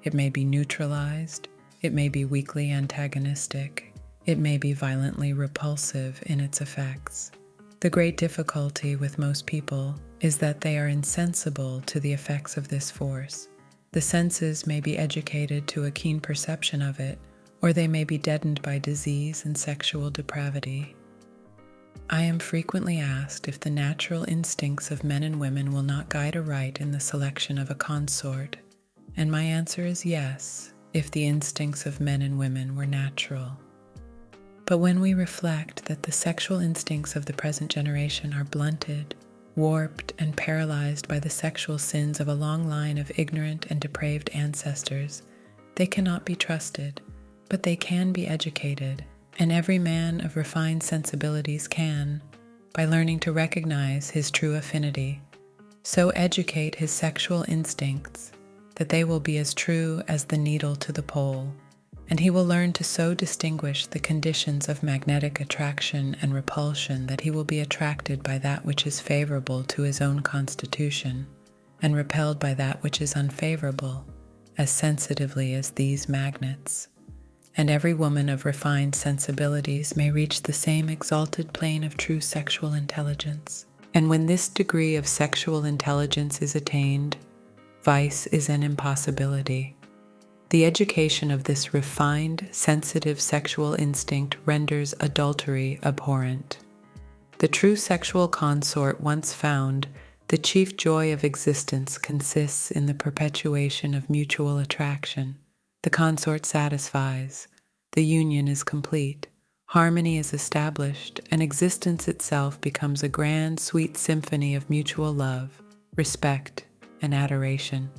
A: it may be neutralized, it may be weakly antagonistic, it may be violently repulsive in its effects. The great difficulty with most people is that they are insensible to the effects of this force. The senses may be educated to a keen perception of it, or they may be deadened by disease and sexual depravity. I am frequently asked if the natural instincts of men and women will not guide aright in the selection of a consort, and my answer is yes, if the instincts of men and women were natural. But when we reflect that the sexual instincts of the present generation are blunted, warped, and paralyzed by the sexual sins of a long line of ignorant and depraved ancestors, they cannot be trusted. But they can be educated, and every man of refined sensibilities can, by learning to recognize his true affinity, so educate his sexual instincts that they will be as true as the needle to the pole, and he will learn to so distinguish the conditions of magnetic attraction and repulsion that he will be attracted by that which is favorable to his own constitution, and repelled by that which is unfavorable, as sensitively as these magnets. And every woman of refined sensibilities may reach the same exalted plane of true sexual intelligence. And when this degree of sexual intelligence is attained, vice is an impossibility. The education of this refined, sensitive sexual instinct renders adultery abhorrent. The true sexual consort once found, the chief joy of existence consists in the perpetuation of mutual attraction. The consort satisfies, the union is complete, harmony is established, and existence itself becomes a grand, sweet symphony of mutual love, respect, and adoration.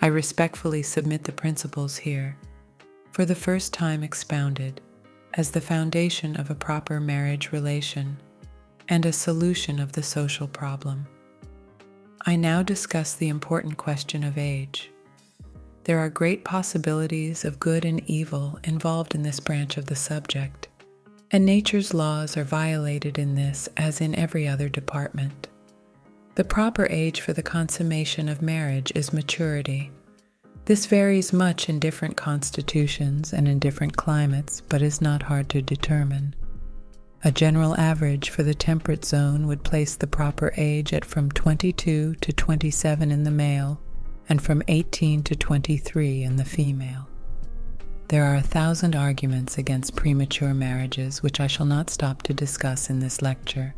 A: I respectfully submit the principles here, for the first time expounded, as the foundation of a proper marriage relation and a solution of the social problem. I now discuss the important question of age. There are great possibilities of good and evil involved in this branch of the subject, and nature's laws are violated in this as in every other department. The proper age for the consummation of marriage is maturity. This varies much in different constitutions and in different climates, but is not hard to determine. A general average for the temperate zone would place the proper age at from 22 to 27 in the male and from 18 to 23 in the female. There are 1,000 arguments against premature marriages, which I shall not stop to discuss in this lecture.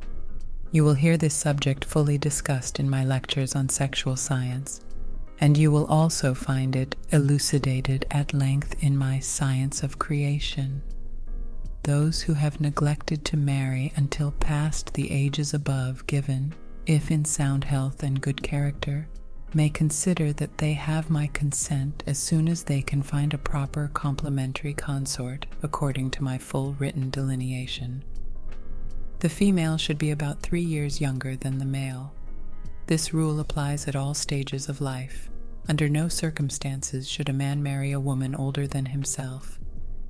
A: You will hear this subject fully discussed in my lectures on sexual science, and you will also find it elucidated at length in my Science of Creation. Those who have neglected to marry until past the ages above given, if in sound health and good character, may consider that they have my consent as soon as they can find a proper complementary consort according to my full written delineation. The female should be about 3 years younger than the male. This rule applies at all stages of life. Under no circumstances should a man marry a woman older than himself.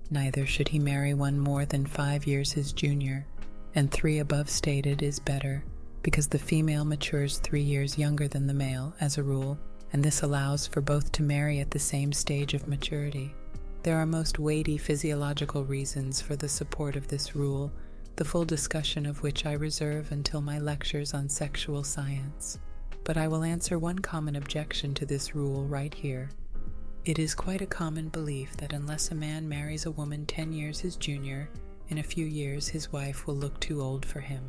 A: Neither should he marry one more than 5 years his junior, and 3 above stated is better, because the female matures 3 years younger than the male as a rule, and this allows for both to marry at the same stage of maturity. There are most weighty physiological reasons for the support of this rule, the full discussion of which I reserve until my lectures on sexual science. But I will answer one common objection to this rule right here. It is quite a common belief that unless a man marries a woman 10 years his junior, in a few years his wife will look too old for him.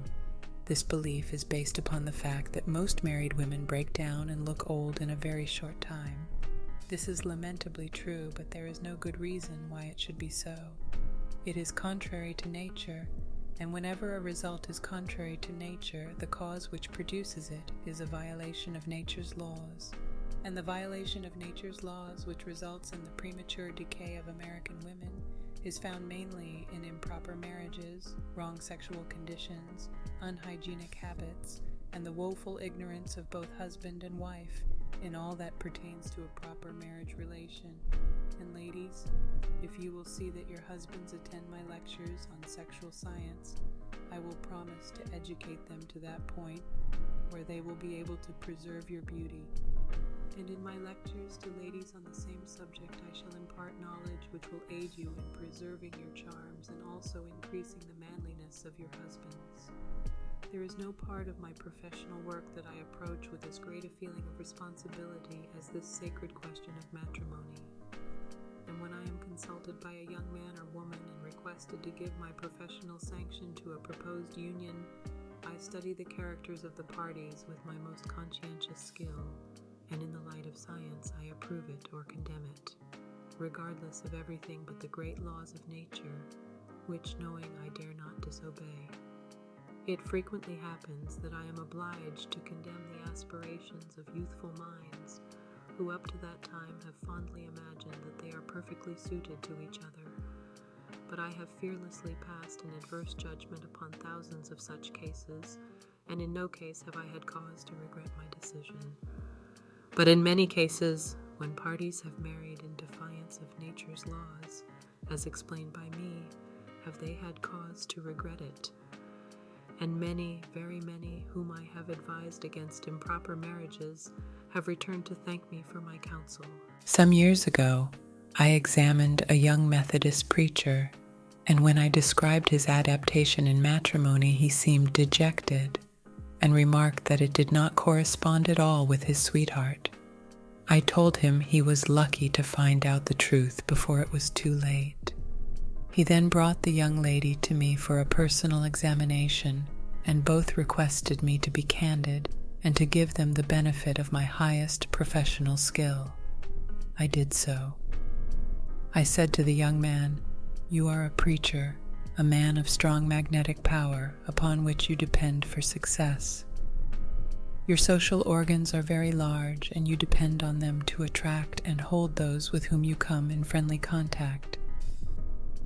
A: This belief is based upon the fact that most married women break down and look old in a very short time. This is lamentably true, but there is no good reason why it should be so. It is contrary to nature, and whenever a result is contrary to nature, the cause which produces it is a violation of nature's laws. And the violation of nature's laws which results in the premature decay of American women is found mainly in improper marriages, wrong sexual conditions, unhygienic habits, and the woeful ignorance of both husband and wife in all that pertains to a proper marriage relation. And ladies, if you will see that your husbands attend my lectures on sexual science, I will promise to educate them to that point where they will be able to preserve your beauty. And in my lectures to ladies on the same subject, I shall impart knowledge which will aid you in preserving your charms and also increasing the manliness of your husbands. There is no part of my professional work that I approach with as great a feeling of responsibility as this sacred question of matrimony. And when I am consulted by a young man or woman and requested to give my professional sanction to a proposed union, I study the characters of the parties with my most conscientious skill, and in the light of science I approve it or condemn it, regardless of everything but the great laws of nature, which knowing I dare not disobey. It frequently happens that I am obliged to condemn the aspirations of youthful minds, who up to that time have fondly imagined that they are perfectly suited to each other. But I have fearlessly passed an adverse judgment upon thousands of such cases, and in no case have I had cause to regret my decision. But in many cases, when parties have married in defiance of nature's laws, as explained by me, have they had cause to regret it. And many, very many, whom I have advised against improper marriages, have returned to thank me for my counsel. Some years ago, I examined a young Methodist preacher, and when I described his adaptation in matrimony, he seemed dejected, and remarked that it did not correspond at all with his sweetheart. I told him he was lucky to find out the truth before it was too late. He then brought the young lady to me for a personal examination, and both requested me to be candid and to give them the benefit of my highest professional skill. I did so. I said to the young man, "You are a preacher, a man of strong magnetic power upon which you depend for success. Your social organs are very large, and you depend on them to attract and hold those with whom you come in friendly contact.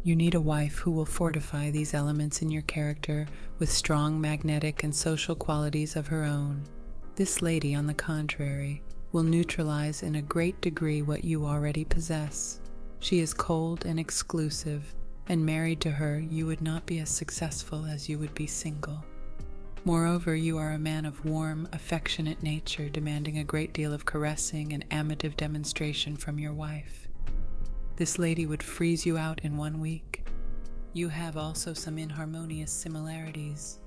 A: You need a wife who will fortify these elements in your character with strong magnetic and social qualities of her own. This lady, on the contrary, will neutralize in a great degree what you already possess. She is cold and exclusive, and married to her you would not be as successful as you would be single. Moreover, you are a man of warm, affectionate nature, demanding a great deal of caressing and amative demonstration from your wife. This lady would freeze you out in 1 week. You have also some inharmonious similarities.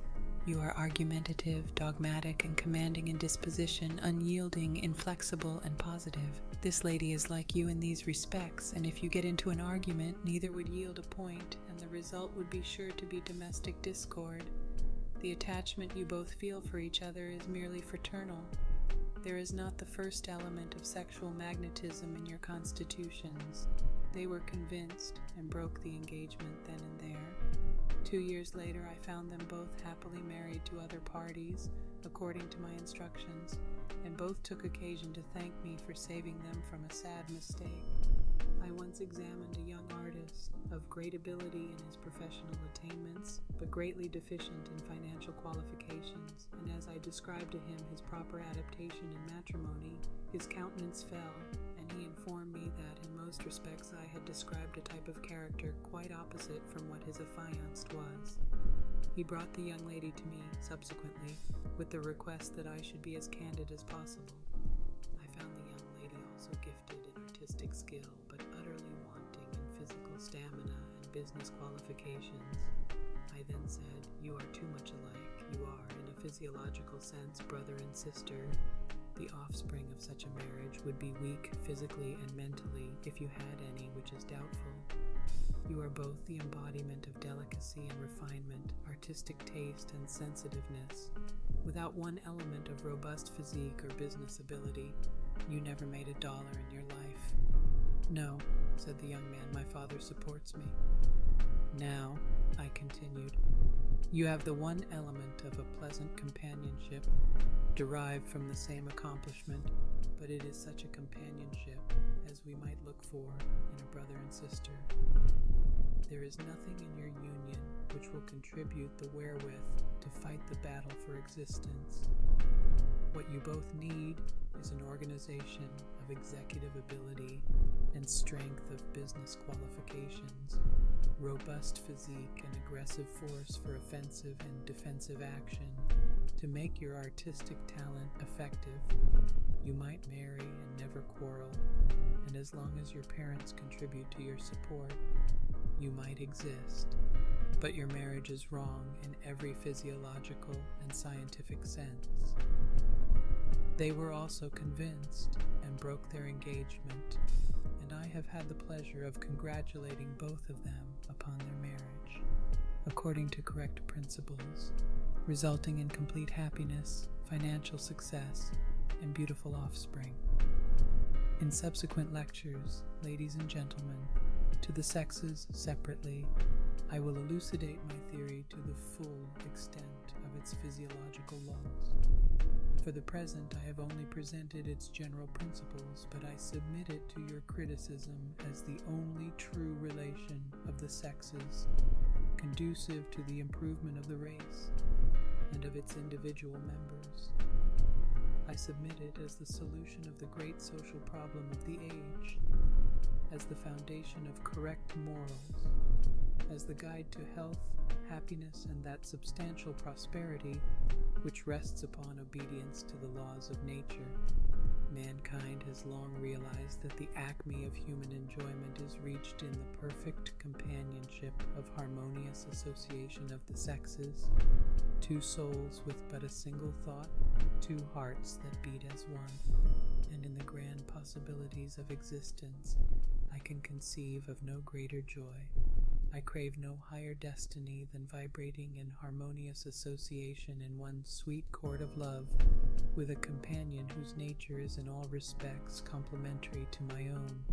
A: You are argumentative, dogmatic, and commanding in disposition, unyielding, inflexible, and positive. This lady is like you in these respects, and if you get into an argument, neither would yield a point, and the result would be sure to be domestic discord. The attachment you both feel for each other is merely fraternal. There is not the first element of sexual magnetism in your constitutions. They were convinced and broke the engagement then and there. 2 years later, I found them both happily married to other parties, according to my instructions, and both took occasion to thank me for saving them from a sad mistake. I once examined a young artist of great ability in his professional attainments, but greatly deficient in financial qualifications, and as I described to him his proper adaptation in matrimony, his countenance fell, and he informed me that in most respects I had described a type of character quite opposite from what his affianced was. He brought the young lady to me subsequently, with the request that I should be as candid as possible. I found the young lady also gifted in artistic skill, but utterly wanting in physical stamina and business qualifications. I then said, "You are too much alike. You are, in a physiological sense, brother and sister. The offspring of such a marriage would be weak physically and mentally, if you had any, which is doubtful. You are both the embodiment of delicacy and refinement, artistic taste and sensitiveness. Without one element of robust physique or business ability, you never made $1 in your life." "No," said the young man, "my father supports me." "Now," I continued, "you have the one element of a pleasant companionship, derived from the same accomplishment, but it is such a companionship as we might look for in a brother and sister. There is nothing in your union which will contribute the wherewith to fight the battle for existence. What you both need is an organization of executive ability and strength of business qualifications, robust physique and aggressive force for offensive and defensive action. To make your artistic talent effective, you might marry and never quarrel, and as long as your parents contribute to your support, you might exist. But your marriage is wrong in every physiological and scientific sense." They were also convinced and broke their engagement, and I have had the pleasure of congratulating both of them upon their marriage, according to correct principles, resulting in complete happiness, financial success, and beautiful offspring. In subsequent lectures, ladies and gentlemen, to the sexes separately, I will elucidate my theory to the full extent of its physiological laws. For the present, I have only presented its general principles, but I submit it to your criticism as the only true relation of the sexes, conducive to the improvement of the race and of its individual members. I submit it as the solution of the great social problem of the age, as the foundation of correct morals, as the guide to health, happiness, and that substantial prosperity which rests upon obedience to the laws of nature. Mankind has long realized that the acme of human enjoyment is reached in the perfect companionship of harmonious association of the sexes, two souls with but a single thought, two hearts that beat as one, and in the grand possibilities of existence, I can conceive of no greater joy. I crave no higher destiny than vibrating in harmonious association in one sweet chord of love with a companion whose nature is in all respects complementary to my own.